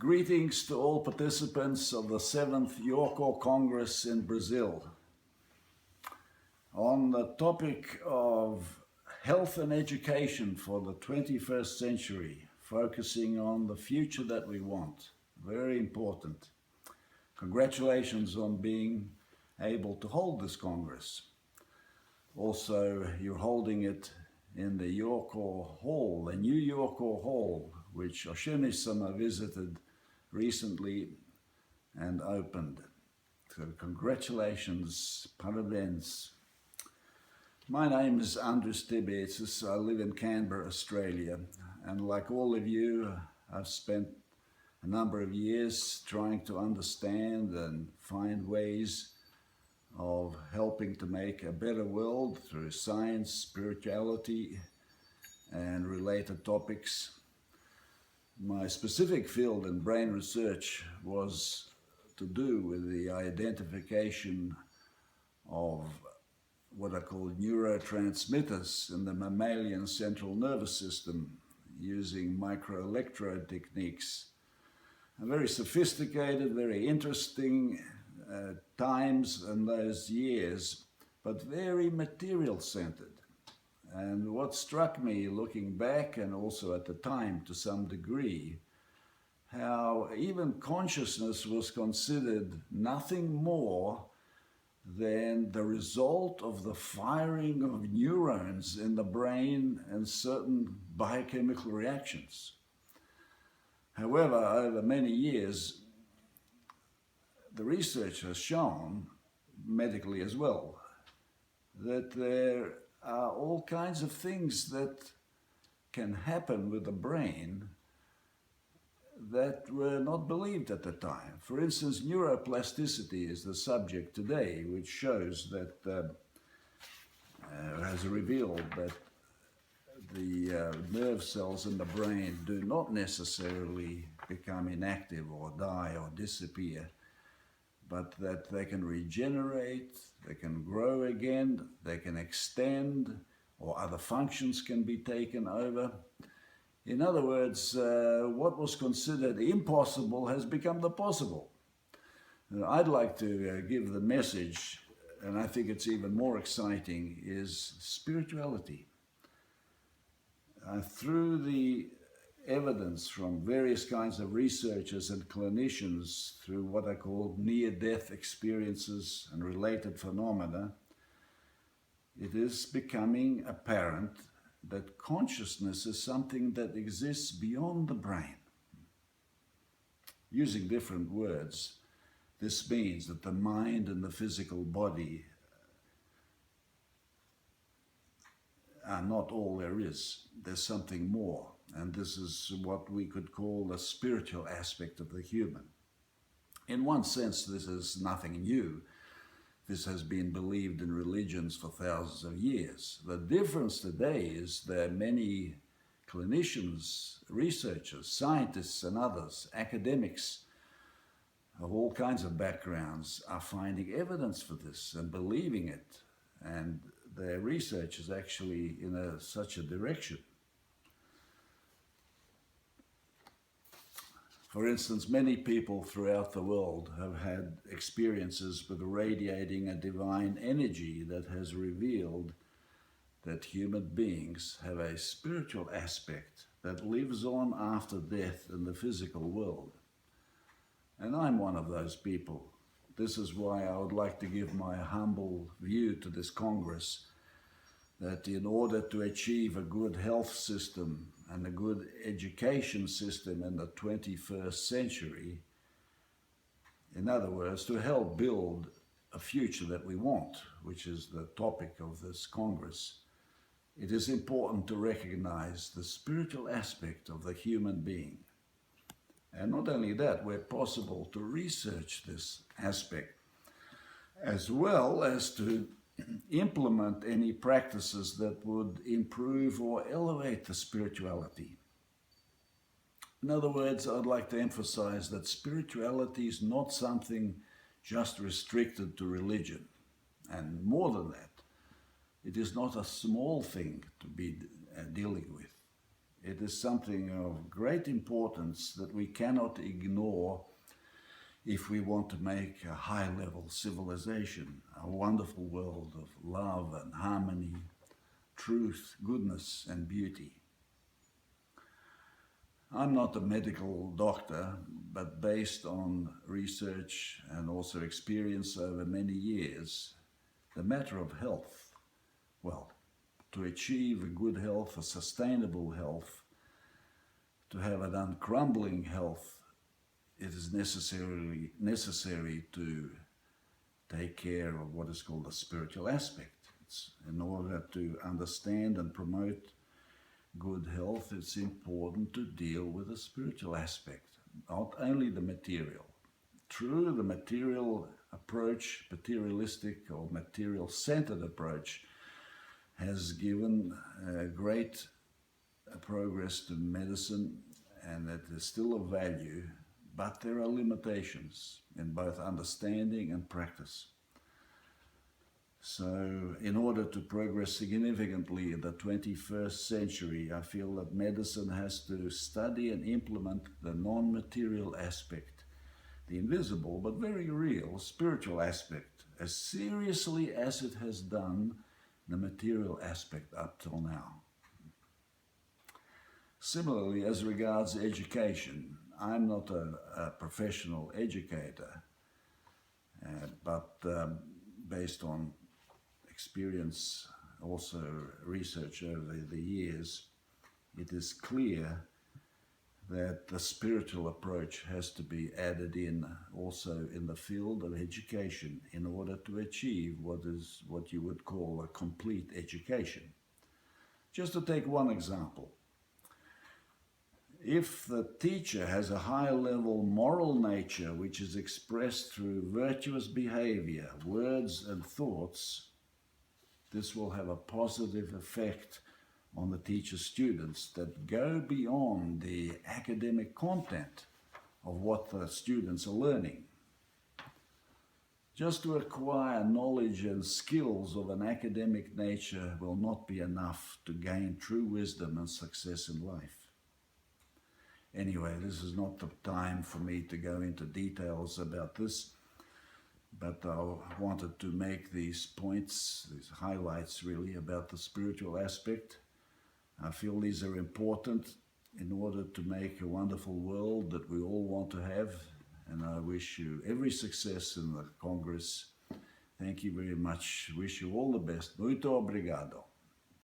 Greetings to all participants of the 7th Yoko Congress in Brazil. On the topic of health and education for the 21st century, focusing on the future that we want. Very important. Congratulations on being able to hold this Congress. Also, you're holding it in the Yoko Hall, the new Yoko Hall, which Oshuni-sama visited recently and opened. So congratulations, parabéns. My name is Andris Tebécis. I live in Canberra, Australia, and like all of you, I've spent a number of years trying to understand and find ways of helping to make a better world through science, spirituality, and related topics. My specific field in brain research was to do with the identification of what are called neurotransmitters in the mammalian central nervous system using microelectrode techniques. Very sophisticated, very interesting times in those years, but very material-centered. And what struck me looking back, and also at the time to some degree, how even consciousness was considered nothing more than the result of the firing of neurons in the brain and certain biochemical reactions. However, over many years, the research has shown, medically as well, that there are all kinds of things that can happen with the brain that were not believed at the time. For instance, neuroplasticity is the subject today, which shows that, has revealed that the nerve cells in the brain do not necessarily become inactive or die or disappear, but that they can regenerate, they can grow again, they can extend, or other functions can be taken over. In other words, what was considered impossible has become the possible. I'd like to give the message, and I think it's even more exciting, is spirituality. Through the evidence from various kinds of researchers and clinicians through what are called near-death experiences and related phenomena, it is becoming apparent that consciousness is something that exists beyond the brain. Using different words, this means that the mind and the physical body are not all there is. There's something more. And this is what we could call the spiritual aspect of the human. In one sense, this is nothing new. This has been believed in religions for thousands of years. The difference today is that many clinicians, researchers, scientists and others, academics of all kinds of backgrounds are finding evidence for this and believing it. And their research is actually in such a direction. For instance, many people throughout the world have had experiences with radiating a divine energy that has revealed that human beings have a spiritual aspect that lives on after death in the physical world. And I'm one of those people. This is why I would like to give my humble view to this Congress, that in order to achieve a good health system and a good education system in the 21st century, in other words, to help build a future that we want, which is the topic of this Congress, it is important to recognize the spiritual aspect of the human being. And not only that, where possible, to research this aspect, as well as to implement any practices that would improve or elevate the spirituality. In other words, I'd like to emphasize that spirituality is not something just restricted to religion. And more than that, it is not a small thing to be dealing with. It is something of great importance that we cannot ignore if we want to make a high-level civilization, a wonderful world of love and harmony, truth, goodness and beauty. I'm not a medical doctor, but based on research and also experience over many years, the matter of health, well, to achieve a good health, a sustainable health, to have an uncrumbling health, it is necessary to take care of what is called the spiritual aspect. It's in order to understand and promote good health, it's important to deal with the spiritual aspect, not only the material. True, the material approach, materialistic or material-centered approach, has given great progress to medicine, and it is still of value, but there are limitations in both understanding and practice. So in order to progress significantly in the 21st century, I feel that medicine has to study and implement the non-material aspect, the invisible but very real spiritual aspect, as seriously as it has done the material aspect up till now. Similarly, as regards education, I'm not a professional educator, but based on experience, also research over the years, it is clear that the spiritual approach has to be added in also in the field of education in order to achieve what you would call a complete education. Just to take one example, if the teacher has a high-level moral nature which is expressed through virtuous behavior, words and thoughts, this will have a positive effect on the teacher's students that go beyond the academic content of what the students are learning. Just to acquire knowledge and skills of an academic nature will not be enough to gain true wisdom and success in life. Anyway, this is not the time for me to go into details about this, but I wanted to make these points, these highlights really, about the spiritual aspect. I feel these are important in order to make a wonderful world that we all want to have, and I wish you every success in the Congress. Thank you very much. Wish you all the best. Muito obrigado.